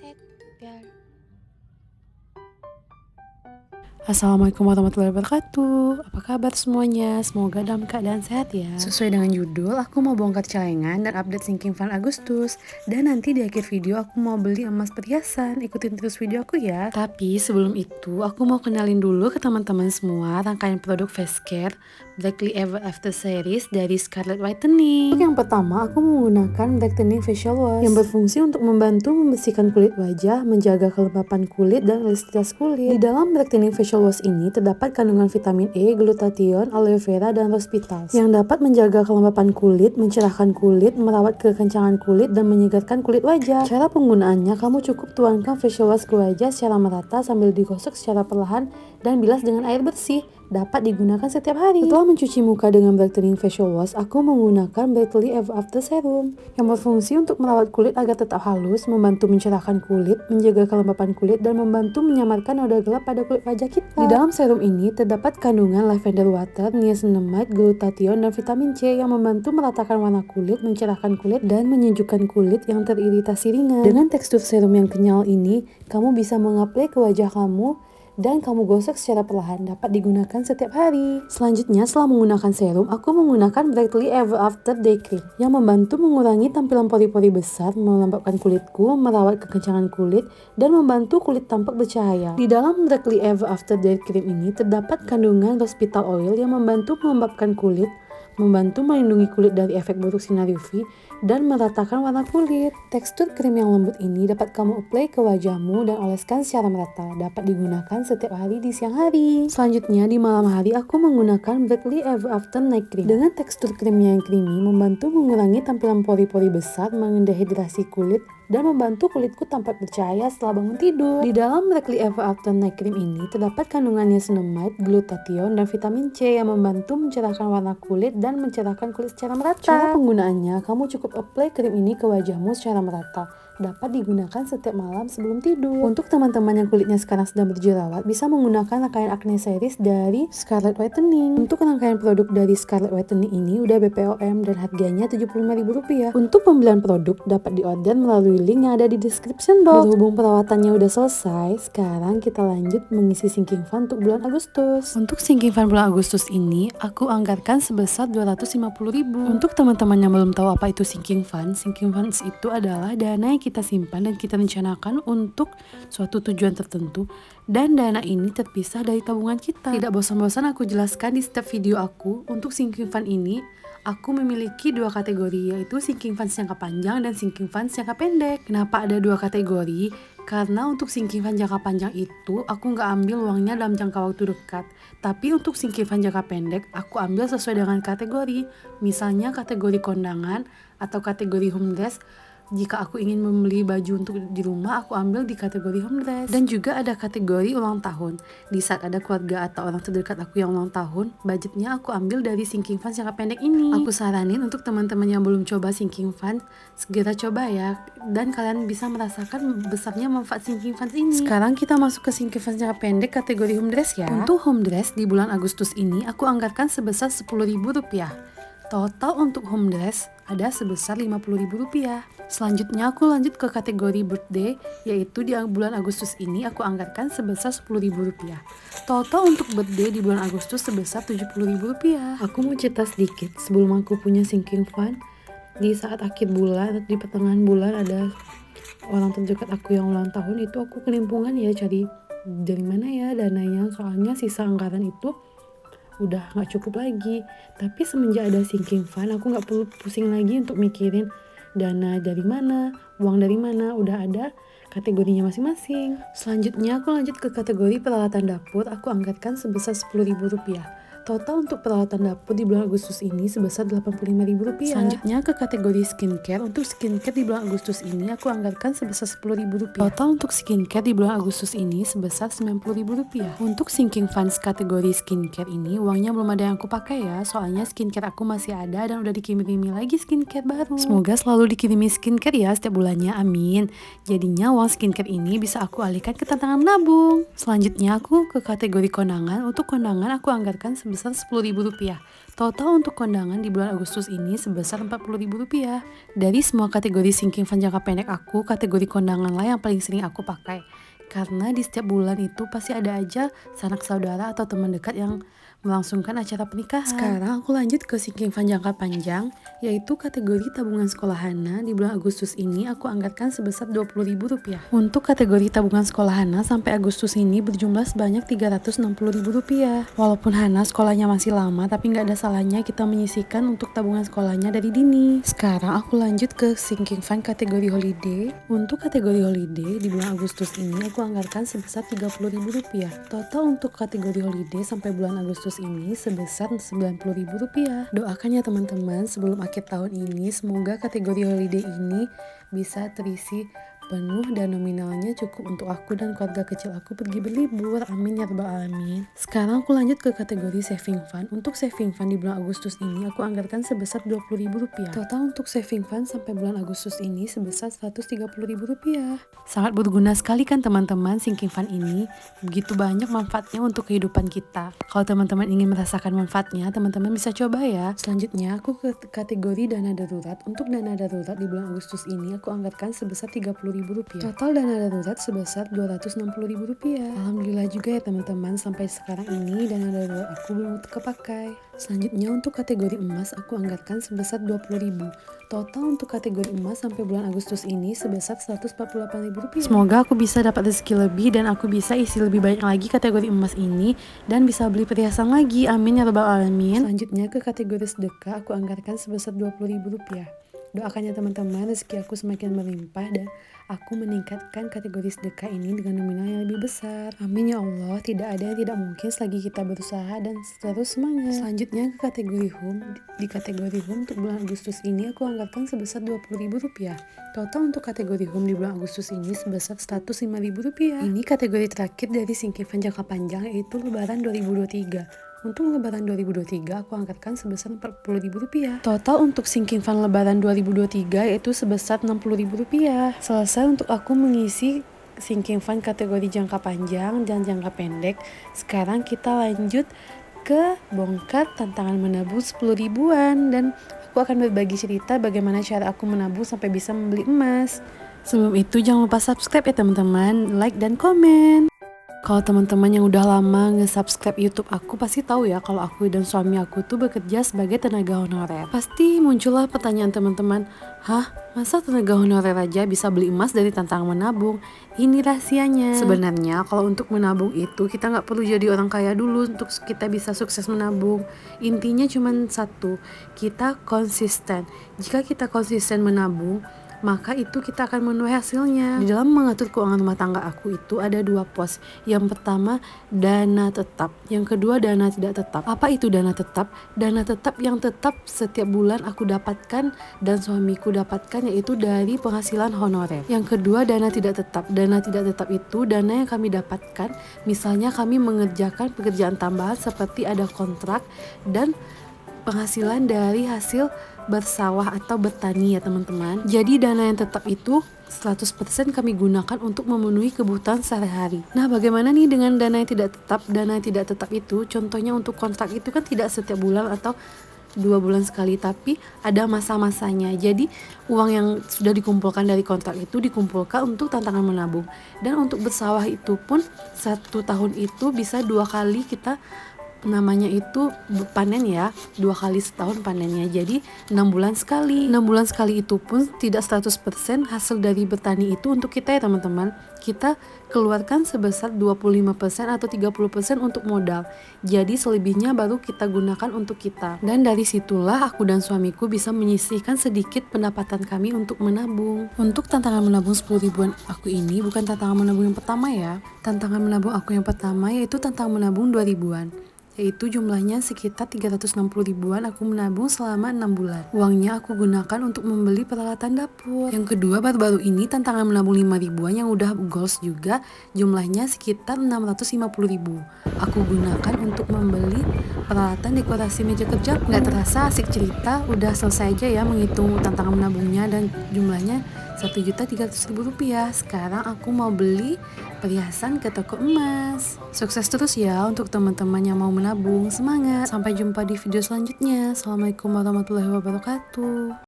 Set, biar. Assalamualaikum warahmatullahi wabarakatuh. Apa kabar semuanya? Semoga dalam keadaan sehat ya. Sesuai dengan judul, aku mau bongkar celengan dan update sinking fund Agustus. Dan nanti di akhir video aku mau beli emas perhiasan. Ikutin terus video aku ya. Tapi sebelum itu, aku mau kenalin dulu ke teman-teman semua rangkaian produk face care Blackly Ever After series dari Scarlett Whitening. Untuk yang pertama, aku menggunakan Brightening Facial Wash yang berfungsi untuk membantu membersihkan kulit wajah, menjaga kelembapan kulit dan elastisitas kulit. Di dalam Brightening Facial Wash ini terdapat kandungan vitamin E, glutathione, aloe vera, dan rose petals yang dapat menjaga kelembapan kulit, mencerahkan kulit, merawat kekencangan kulit, dan menyegarkan kulit wajah. Cara penggunaannya, kamu cukup tuangkan facial wash ke wajah secara merata sambil digosok secara perlahan dan bilas dengan air bersih. Dapat digunakan setiap hari. Setelah mencuci muka dengan Brightening Facial Wash, aku menggunakan Blackly Ever After Serum yang berfungsi untuk merawat kulit agar tetap halus, membantu mencerahkan kulit, menjaga kelembapan kulit, dan membantu menyamarkan noda gelap pada kulit wajah kita. Di dalam serum ini terdapat kandungan lavender water, niacinamide, glutathione, dan vitamin C yang membantu meratakan warna kulit, mencerahkan kulit, dan menyejukkan kulit yang teriritasi ringan. Dengan tekstur serum yang kenyal ini, kamu bisa mengaplai ke wajah kamu dan kamu gosok secara perlahan. Dapat digunakan setiap hari. Selanjutnya, setelah menggunakan serum, aku menggunakan Blackly Ever After Day Cream yang membantu mengurangi tampilan pori-pori besar, melembabkan kulitku, merawat kekencangan kulit, dan membantu kulit tampak bercahaya. Di dalam Blackly Ever After Day Cream ini terdapat kandungan rose petal oil yang membantu melembabkan kulit, membantu melindungi kulit dari efek buruk sinar UV, dan meratakan warna kulit. Tekstur krim yang lembut ini dapat kamu apply ke wajahmu dan oleskan secara merata. Dapat digunakan setiap hari di siang hari. Selanjutnya, di malam hari aku menggunakan Blackly Ever After Night Cream. Dengan tekstur krimnya yang creamy, membantu mengurangi tampilan pori-pori besar, mendehidrasi kulit, dan membantu kulitku tampak bercahaya setelah bangun tidur. Di dalam Blackly Ever After Night Cream ini terdapat kandungan niacinamide, glutathione, dan vitamin C yang membantu mencerahkan warna kulit dan mencerahkan kulit secara merata. Cara penggunaannya, kamu cukup apply krim ini ke wajahmu secara merata. Dapat digunakan setiap malam sebelum tidur. Untuk teman-teman yang kulitnya sekarang sedang berjerawat, bisa menggunakan rangkaian acne series dari Scarlett Whitening. Untuk rangkaian produk dari Scarlett Whitening ini udah BPOM dan harganya Rp75.000. Untuk pembelian produk dapat diorder melalui link yang ada di description box. Berhubung perawatannya udah selesai, sekarang kita lanjut mengisi sinking fund untuk bulan Agustus. Untuk sinking fund bulan Agustus ini, aku anggarkan sebesar Rp250.000. Untuk teman-teman yang belum tahu apa itu sinking funds itu adalah dana yang kita simpan dan kita rencanakan untuk suatu tujuan tertentu, dan dana ini terpisah dari tabungan kita. Tidak bosan-bosan aku jelaskan di setiap video aku. Untuk sinking fund ini aku memiliki dua kategori, yaitu sinking funds jangka panjang dan sinking funds jangka pendek. Kenapa ada dua kategori? Karena untuk sinking fund jangka panjang itu aku nggak ambil uangnya dalam jangka waktu dekat. Tapi untuk sinking fund jangka pendek aku ambil sesuai dengan kategori. Misalnya kategori kondangan atau kategori home dress. Jika aku ingin membeli baju untuk di rumah, aku ambil di kategori home dress. Dan juga ada kategori ulang tahun. Di saat ada keluarga atau orang terdekat aku yang ulang tahun, budgetnya aku ambil dari sinking fund jangka pendek ini. Aku saranin untuk teman-teman yang belum coba sinking fund, segera coba ya. Dan kalian bisa merasakan besarnya manfaat sinking fund ini. Sekarang kita masuk ke sinking fund jangka pendek kategori home dress ya. Untuk home dress di bulan Agustus ini, aku anggarkan sebesar Rp10.000. Total untuk home dress ada sebesar Rp50.000. Selanjutnya aku lanjut ke kategori birthday, yaitu di bulan Agustus ini aku anggarkan sebesar Rp10.000. Total untuk birthday di bulan Agustus sebesar Rp70.000. Aku mau cerita sedikit sebelum aku punya sinking fund. Di saat akhir bulan, di pertengahan bulan ada orang terdekat aku yang ulang tahun, itu aku kelimpungan ya cari dari mana ya dananya, soalnya sisa anggaran itu udah gak cukup lagi. Tapi semenjak ada sinking fund, aku gak perlu pusing lagi untuk mikirin dana dari mana, uang dari mana, udah ada kategorinya masing-masing. Selanjutnya aku lanjut ke kategori peralatan dapur. Aku anggarkan sebesar Rp10.000. Total untuk peralatan dapur di bulan Agustus ini sebesar Rp85.000. Selanjutnya ke kategori skincare. Untuk skincare di bulan Agustus ini aku anggarkan sebesar Rp10.000. Total untuk skincare di bulan Agustus ini sebesar Rp90.000. Untuk sinking funds kategori skincare ini uangnya belum ada yang aku pakai ya, soalnya skincare aku masih ada dan udah dikirimi lagi skincare baru. Semoga selalu dikirimi skincare ya setiap bulannya, amin. Jadinya uang skincare ini bisa aku alihkan ke tabungan menabung. Selanjutnya aku ke kategori kondangan. Untuk kondangan aku anggarkan sebesar sebesar Rp10.000. Total untuk kondangan di bulan Agustus ini sebesar Rp40.000. Dari semua kategori sinking fund jangka pendek aku, kategori kondangan lah yang paling sering aku pakai. Karena di setiap bulan itu pasti ada aja sanak saudara atau teman dekat yang melangsungkan acara pernikahan. Sekarang aku lanjut ke sinking fund jangka panjang, yaitu kategori tabungan sekolah Hana. Di bulan Agustus ini aku anggarkan sebesar Rp20.000. Untuk kategori tabungan sekolah Hana sampai Agustus ini berjumlah sebanyak Rp360.000. Walaupun Hana sekolahnya masih lama, tapi nggak ada salahnya kita menyisihkan untuk tabungan sekolahnya dari dini. Sekarang aku lanjut ke sinking fund kategori holiday. Untuk kategori holiday di bulan Agustus ini aku anggarkan sebesar Rp30.000. Total untuk kategori holiday sampai bulan Agustus ini sebesar Rp90.000. Doakan ya teman-teman sebelum akhir tahun ini semoga kategori holiday ini bisa terisi penuh dan nominalnya cukup untuk aku dan keluarga kecil aku pergi berlibur. Amin ya rabbal alamin. Sekarang aku lanjut ke kategori saving fund. Untuk saving fund di bulan Agustus ini aku anggarkan sebesar Rp20.000. Total untuk saving fund sampai bulan Agustus ini sebesar Rp130.000. Sangat berguna sekali kan teman-teman sinking fund ini. Begitu banyak manfaatnya untuk kehidupan kita. Kalau teman-teman ingin merasakan manfaatnya, teman-teman bisa coba ya. Selanjutnya aku ke kategori dana darurat. Untuk dana darurat di bulan Agustus ini aku anggarkan sebesar Rp30.000. Total dana darurat sebesar Rp260.000. Alhamdulillah juga ya teman-teman, sampai sekarang ini dana darurat aku belum kepakai. Selanjutnya untuk kategori emas aku anggarkan sebesar Rp20.000. Total untuk kategori emas sampai bulan Agustus ini sebesar Rp148.000. Semoga aku bisa dapat rezeki lebih dan aku bisa isi lebih banyak lagi kategori emas ini dan bisa beli perhiasan lagi. Amin ya rabbal alamin. Selanjutnya ke kategori sedekah aku anggarkan sebesar Rp20.000. Doakan ya teman-teman rezeki aku semakin melimpah dan aku meningkatkan kategori sedekah ini dengan nominal yang lebih besar. Amin ya Allah, tidak ada yang tidak mungkin selagi kita berusaha dan terus semangat. Selanjutnya ke kategori home. Di kategori home untuk bulan Agustus ini aku anggarkan sebesar Rp20.000. Total untuk kategori home di bulan Agustus ini sebesar Rp105.000. Ini kategori terakhir dari sinking fund jangka panjang yaitu Lebaran 2023. Untuk Lebaran 2023 aku anggarkan sebesar Rp40.000. Total untuk sinking fund Lebaran 2023 yaitu sebesar Rp60.000. Selesai untuk aku mengisi sinking fund kategori jangka panjang dan jangka pendek. Sekarang kita lanjut ke bongkar tantangan menabung 10 ribuan dan aku akan berbagi cerita bagaimana cara aku menabung sampai bisa membeli emas. Sebelum itu jangan lupa subscribe ya teman-teman, like dan komen. Kalau teman-teman yang udah lama nge-subscribe YouTube aku pasti tahu ya kalau aku dan suami aku tuh bekerja sebagai tenaga honorer. Pasti muncullah pertanyaan teman-teman, hah? Masa tenaga honorer aja bisa beli emas dari tantangan menabung? Ini rahasianya. Sebenarnya kalau untuk menabung itu kita nggak perlu jadi orang kaya dulu untuk kita bisa sukses menabung. Intinya cuma satu, kita konsisten. Jika kita konsisten menabung, maka itu kita akan menuai hasilnya. Di dalam mengatur keuangan rumah tangga aku itu ada 2 pos. Yang pertama dana tetap, yang kedua dana tidak tetap. Apa itu dana tetap? Dana tetap yang tetap setiap bulan aku dapatkan dan suamiku dapatkan yaitu dari penghasilan honorer. Yang kedua dana tidak tetap. Dana tidak tetap itu dana yang kami dapatkan misalnya kami mengerjakan pekerjaan tambahan seperti ada kontrak dan penghasilan dari hasil bersawah atau bertani ya teman-teman. Jadi dana yang tetap itu 100% kami gunakan untuk memenuhi kebutuhan sehari-hari. Nah bagaimana nih dengan dana yang tidak tetap? Dana yang tidak tetap itu contohnya untuk kontrak itu kan tidak setiap bulan atau 2 bulan sekali, tapi ada masa-masanya. Jadi uang yang sudah dikumpulkan dari kontrak itu dikumpulkan untuk tantangan menabung. Dan untuk bersawah itu pun 1 tahun itu bisa 2 kali kita namanya itu panen ya, 2 kali setahun panennya, jadi 6 bulan sekali. 6 bulan sekali itu pun tidak 100% hasil dari bertani itu untuk kita ya teman-teman. Kita keluarkan sebesar 25% atau 30% untuk modal. Jadi selebihnya baru kita gunakan untuk kita. Dan dari situlah aku dan suamiku bisa menyisihkan sedikit pendapatan kami untuk menabung. Untuk tantangan menabung 10 ribuan aku ini bukan tantangan menabung yang pertama ya. Tantangan menabung aku yang pertama yaitu tantangan menabung 2 ribuan. Yaitu jumlahnya sekitar 360 ribuan aku menabung selama 6 bulan. Uangnya aku gunakan untuk membeli peralatan dapur. Yang kedua baru-baru ini tantangan menabung 5 ribuan yang udah goals juga, jumlahnya sekitar 650 ribu. Aku gunakan untuk membeli peralatan dekorasi meja kerja. Nggak terasa asik cerita, udah selesai aja ya menghitung tantangan menabungnya dan jumlahnya Rp1.300.000. Sekarang aku mau beli perhiasan ke toko emas. Sukses terus ya untuk teman-teman yang mau menabung. Semangat, sampai jumpa di video selanjutnya. Assalamualaikum warahmatullahi wabarakatuh.